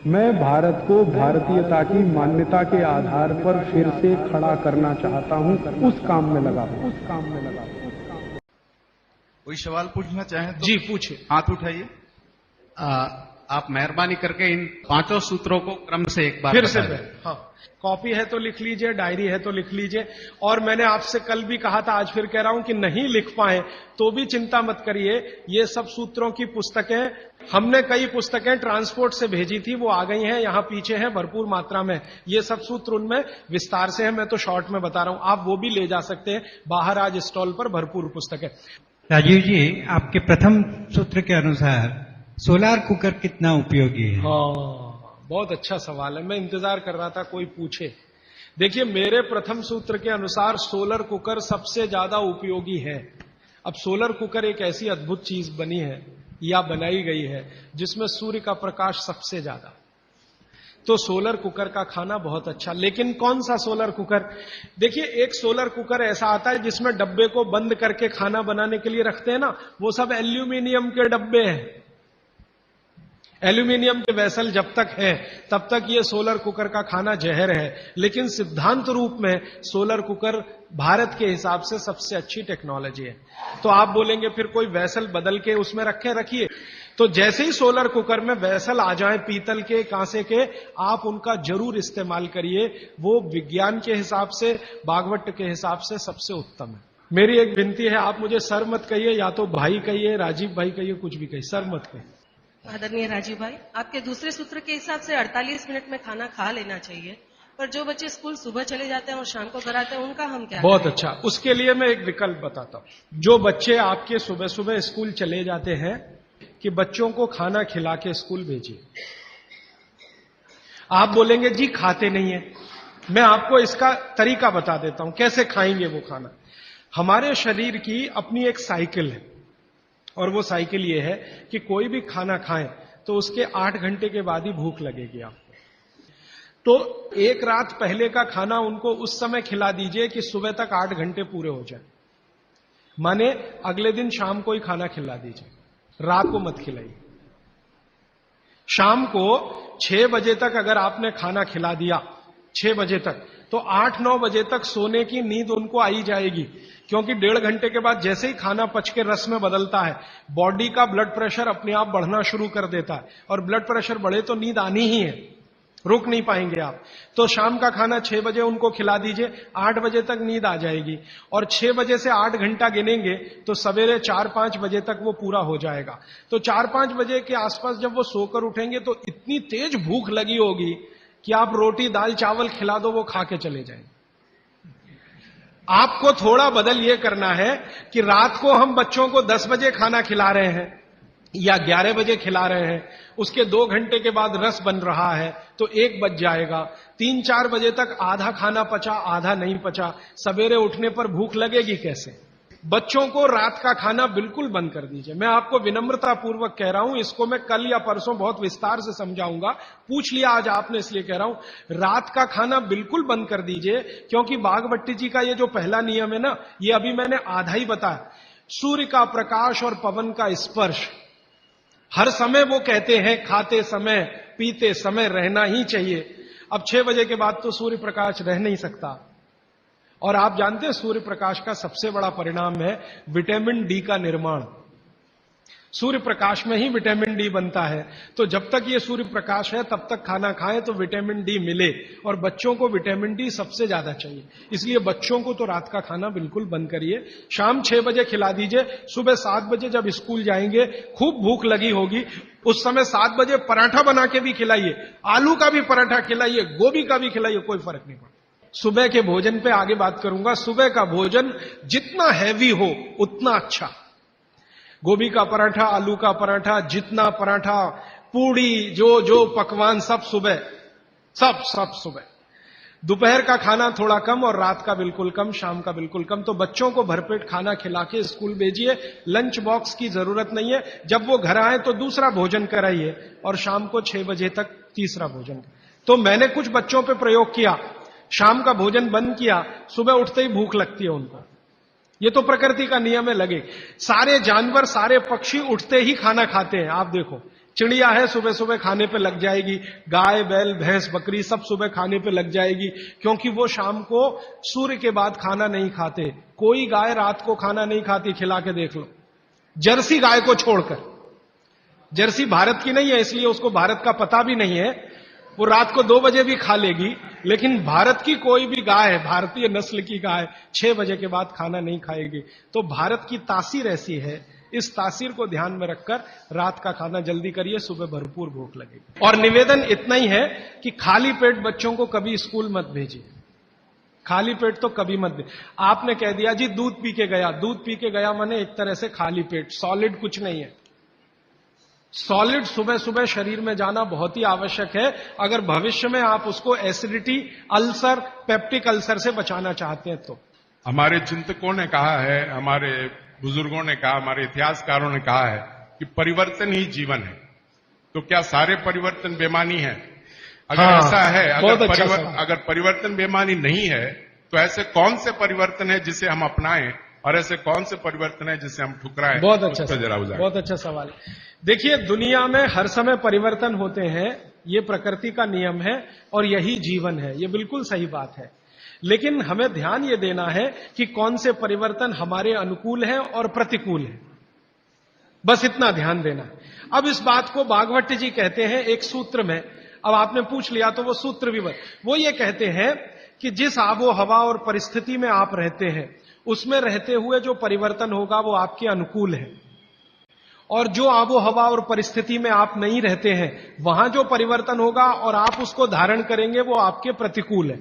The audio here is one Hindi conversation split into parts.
मैं भारत को भारतीयता की मान्यता के आधार पर फिर से खड़ा करना चाहता हूं, उस काम में लगा हूं। कोई सवाल पूछना चाहें तो जी पूछिए। हाथ उठाइए। आप मेहरबानी करके इन 5 सूत्रों को क्रम से एक बार फिर से बता दें। हाँ, कॉपी है तो लिख लीजिए, डायरी है तो लिख लीजिए। और मैंने आपसे कल भी कहा था, आज फिर कह रहा हूं कि नहीं लिख पाए तो भी चिंता मत करिए। ये सब सूत्रों की पुस्तकें हमने कई पुस्तकें ट्रांसपोर्ट से भेजी थी, वो आ गई हैं, यहां पीछे हैं भरपूर मात्रा में। ये सब सूत्र उनमें विस्तार से है, मैं तो शॉर्ट में बता रहा हूं, आप वो भी ले जा सकते हैं। बाहर आज स्टॉल पर भरपूर पुस्तकें। राजीव जी, आपके प्रथम सूत्र के अनुसार सोलार कुकर कितना उपयोगी है? हाँ, बहुत अच्छा सवाल है, मैं इंतजार कर रहा था कोई पूछे। देखिए, मेरे प्रथम सूत्र के अनुसार सोलर कुकर सबसे ज्यादा उपयोगी है। अब सोलर कुकर एक ऐसी अद्भुत चीज बनी है या बनाई गई है जिसमें सूर्य का प्रकाश सबसे ज्यादा, तो सोलर कुकर का खाना बहुत अच्छा। लेकिन कौन सा सोलर कुकर? देखिए, एक सोलर कुकर ऐसा आता है जिसमें डब्बे को बंद करके खाना बनाने के लिए रखते हैं ना, वो सब एल्यूमिनियम के डब्बे हैं। एल्यूमिनियम के वेसल जब तक है तब तक ये सोलर कुकर का खाना जहर है। लेकिन सिद्धांत रूप में सोलर कुकर भारत के हिसाब से सबसे अच्छी टेक्नोलॉजी है। तो आप बोलेंगे फिर कोई वेसल बदल के उसमें रखिए। तो जैसे ही सोलर कुकर में वेसल आ जाए पीतल के, कांसे के, आप उनका जरूर इस्तेमाल करिए। वो विज्ञान के हिसाब से, बागवट के हिसाब से सबसे उत्तम है। मेरी एक विनती है, आप मुझे सर मत कहिए, या तो भाई कहिए, राजीव भाई कहिए, कुछ भी कहिए, सर मत कहिए। आदरणीय राजीव भाई, आपके दूसरे सूत्र के हिसाब से 48 मिनट में खाना खा लेना चाहिए, पर जो बच्चे स्कूल सुबह चले जाते हैं और शाम को घर आते हैं, उनका हम क्या बहुत करें? अच्छा, उसके लिए मैं एक विकल्प बताता हूं। जो बच्चे आपके सुबह सुबह स्कूल चले जाते हैं, कि बच्चों को खाना खिला के स्कूल भेजिए। आप बोलेंगे जी खाते नहीं है, मैं आपको इसका तरीका बता देता हूं कैसे खाएंगे वो खाना। हमारे शरीर की अपनी एक साइकिल है, और वो साइकिल ये है कि कोई भी खाना खाएं तो उसके 8 घंटे के बाद ही भूख लगेगी आपको। तो एक रात पहले का खाना उनको उस समय खिला दीजिए कि सुबह तक 8 घंटे पूरे हो जाए। माने अगले दिन शाम को ही खाना खिला दीजिए, रात को मत खिलाइए। शाम को 6 बजे तक अगर आपने खाना खिला दिया, 6 बजे तक, तो 8-9 बजे तक सोने की नींद उनको आई जाएगी। क्योंकि 1.5 घंटे के बाद जैसे ही खाना पच के रस में बदलता है, बॉडी का ब्लड प्रेशर अपने आप बढ़ना शुरू कर देता है, और ब्लड प्रेशर बढ़े तो नींद आनी ही है, रुक नहीं पाएंगे आप। तो शाम का खाना 6 बजे उनको खिला दीजिए, 8 बजे तक नींद आ जाएगी, और 6 बजे से 8 घंटा गिनेंगे तो सवेरे 4-5 बजे तक वो पूरा हो जाएगा। तो 4-5 बजे के आसपास जब वो सोकर उठेंगे तो इतनी तेज भूख लगी होगी कि आप रोटी दाल चावल खिला दो, वो खा के चले जाएंगे। आपको थोड़ा बदल ये करना है कि रात को हम बच्चों को 10 बजे खाना खिला रहे हैं या 11 बजे खिला रहे हैं, उसके 2 घंटे के बाद रस बन रहा है तो 1 बज जाएगा। 3-4 बजे तक आधा खाना पचा, आधा नहीं पचा, सवेरे उठने पर भूख लगेगी कैसे? बच्चों को रात का खाना बिल्कुल बंद कर दीजिए। मैं आपको विनम्रता पूर्वक कह रहा हूं, इसको मैं कल या परसों बहुत विस्तार से समझाऊंगा, पूछ लिया आज आपने इसलिए कह रहा हूं। रात का खाना बिल्कुल बंद कर दीजिए, क्योंकि बागभट्टी जी का ये जो पहला नियम है ना, ये अभी मैंने आधा ही बताया। सूर्य का प्रकाश और पवन का स्पर्श हर समय वो कहते हैं खाते समय पीते समय रहना ही चाहिए। अब 6 बजे के बाद तो सूर्य प्रकाश रह नहीं सकता, और आप जानते हैं सूर्य प्रकाश का सबसे बड़ा परिणाम है विटामिन डी का निर्माण। सूर्य प्रकाश में ही विटामिन डी बनता है। तो जब तक ये सूर्य प्रकाश है तब तक खाना खाएं तो विटामिन डी मिले, और बच्चों को विटामिन डी सबसे ज्यादा चाहिए। इसलिए बच्चों को तो रात का खाना बिल्कुल बंद करिए, शाम 6 बजे खिला दीजिए। सुबह 7 बजे जब स्कूल जाएंगे, खूब भूख लगी होगी, उस समय 7 बजे पराठा बना के भी खिलाइए, आलू का भी पराठा खिलाइए, गोभी का भी खिलाइए, कोई फर्क नहीं पड़ता। सुबह के भोजन पे आगे बात करूंगा। सुबह का भोजन जितना हैवी हो उतना अच्छा। गोभी का पराठा, आलू का पराठा, जितना पराठा, पूड़ी, जो पकवान, सब सुबह, सब सुबह। दोपहर का खाना थोड़ा कम, और रात का बिल्कुल कम, शाम का बिल्कुल कम। तो बच्चों को भरपेट खाना खिला के स्कूल भेजिए। लंच बॉक्स की जरूरत नहीं है। जब वो घर आए तो दूसरा भोजन कराइए, और शाम को 6 बजे तक तीसरा भोजन। तो मैंने कुछ बच्चों पे प्रयोग किया, शाम का भोजन बंद किया, सुबह उठते ही भूख लगती है उनको। ये तो प्रकृति का नियम है, लगे। सारे जानवर, सारे पक्षी उठते ही खाना खाते हैं। आप देखो, चिड़िया है सुबह सुबह खाने पे लग जाएगी, गाय बैल भैंस बकरी सब सुबह खाने पे लग जाएगी, क्योंकि वो शाम को सूर्य के बाद खाना नहीं खाते। कोई गाय रात को खाना नहीं खाती, खिला के देख लो, जर्सी गाय को छोड़कर। जर्सी भारत की नहीं है इसलिए उसको भारत का पता भी नहीं है, वो रात को 2 बजे भी खा लेगी, लेकिन भारत की कोई भी गाय, भारतीय नस्ल की गाय 6 बजे के बाद खाना नहीं खाएगी। तो भारत की तासीर ऐसी है, इस तासीर को ध्यान में रखकर रात का खाना जल्दी करिए, सुबह भरपूर भूख लगेगी। और निवेदन इतना ही है कि खाली पेट बच्चों को कभी स्कूल मत भेजिए, खाली पेट तो कभी मत दे। आपने कह दिया जी दूध पी के गया, दूध पी के गया माने एक तरह से खाली पेट, सॉलिड कुछ नहीं है। सॉलिड सुबह सुबह शरीर में जाना बहुत ही आवश्यक है, अगर भविष्य में आप उसको एसिडिटी, अल्सर, पेप्टिक अल्सर से बचाना चाहते हैं तो। हमारे चिंतकों ने कहा है, हमारे बुजुर्गों ने कहा, हमारे इतिहासकारों ने कहा है कि परिवर्तन ही जीवन है। तो क्या सारे परिवर्तन बेमानी है? अगर ऐसा है, अगर परिवर्तन बेमानी नहीं है, तो ऐसे कौन से परिवर्तन है जिसे हम अपनाएं और ऐसे कौन से परिवर्तन है जिसे हम ठुकराएं? बहुत अच्छा, बहुत अच्छा सवाल है। देखिए, दुनिया में हर समय परिवर्तन होते हैं, ये प्रकृति का नियम है और यही जीवन है, ये बिल्कुल सही बात है। लेकिन हमें ध्यान ये देना है कि कौन से परिवर्तन हमारे अनुकूल हैं और प्रतिकूल हैं, बस इतना ध्यान देना है। अब इस बात को भागवत जी कहते हैं एक सूत्र में, अब आपने पूछ लिया तो वो सूत्र भी वो ये कहते हैं कि जिस आबो हवा और परिस्थिति में आप रहते हैं उसमें रहते हुए जो परिवर्तन होगा वो आपके अनुकूल है, और जो आबो हवा और परिस्थिति में आप नहीं रहते हैं वहां जो परिवर्तन होगा और आप उसको धारण करेंगे वो आपके प्रतिकूल है।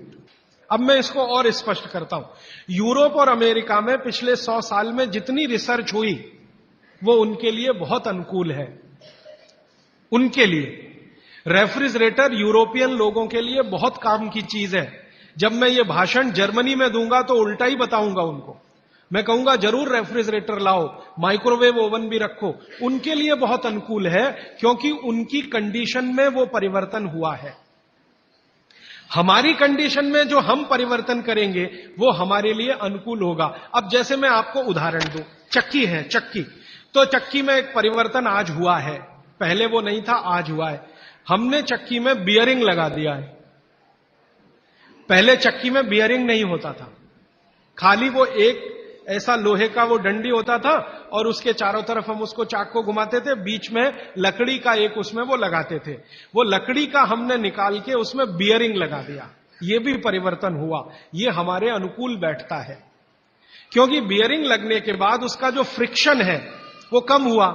अब मैं इसको और स्पष्ट करता हूं। यूरोप और अमेरिका में पिछले 100 साल में जितनी रिसर्च हुई वो उनके लिए बहुत अनुकूल है। उनके लिए रेफ्रिजरेटर यूरोपियन लोगों के लिए बहुत काम की चीज है। जब मैं ये भाषण जर्मनी में दूंगा तो उल्टा ही बताऊंगा उनको, मैं कहूंगा जरूर रेफ्रिजरेटर लाओ, माइक्रोवेव ओवन भी रखो। उनके लिए बहुत अनुकूल है क्योंकि उनकी कंडीशन में वो परिवर्तन हुआ है। हमारी कंडीशन में जो हम परिवर्तन करेंगे वो हमारे लिए अनुकूल होगा। अब जैसे मैं आपको उदाहरण दूं, चक्की है, चक्की, तो चक्की में एक परिवर्तन आज हुआ है, पहले वो नहीं था, आज हुआ है। हमने चक्की में बियरिंग लगा दिया है। पहले चक्की में बियरिंग नहीं होता था, खाली वो एक ऐसा लोहे का वो डंडी होता था और उसके चारों तरफ हम उसको चाक को घुमाते थे, बीच में लकड़ी का एक उसमें वो लगाते थे। वो लकड़ी का हमने निकाल के उसमें बियरिंग लगा दिया, ये भी परिवर्तन हुआ, ये हमारे अनुकूल बैठता है। क्योंकि बियरिंग लगने के बाद उसका जो फ्रिक्शन है वो कम हुआ,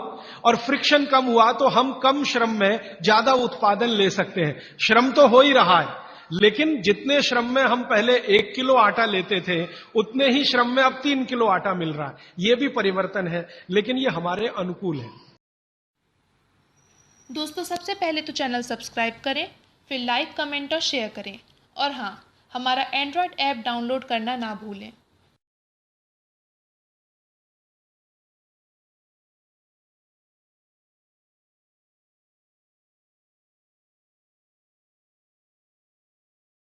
और फ्रिक्शन कम हुआ तो हम कम श्रम में ज्यादा उत्पादन ले सकते हैं। श्रम तो हो ही रहा है, लेकिन जितने श्रम में हम पहले 1 किलो आटा लेते थे उतने ही श्रम में अब 3 किलो आटा मिल रहा है। यह भी परिवर्तन है, लेकिन ये हमारे अनुकूल है। दोस्तों, सबसे पहले तो चैनल सब्सक्राइब करें, फिर लाइक, कमेंट और शेयर करें, और हाँ, हमारा एंड्रॉयड ऐप डाउनलोड करना ना भूलें।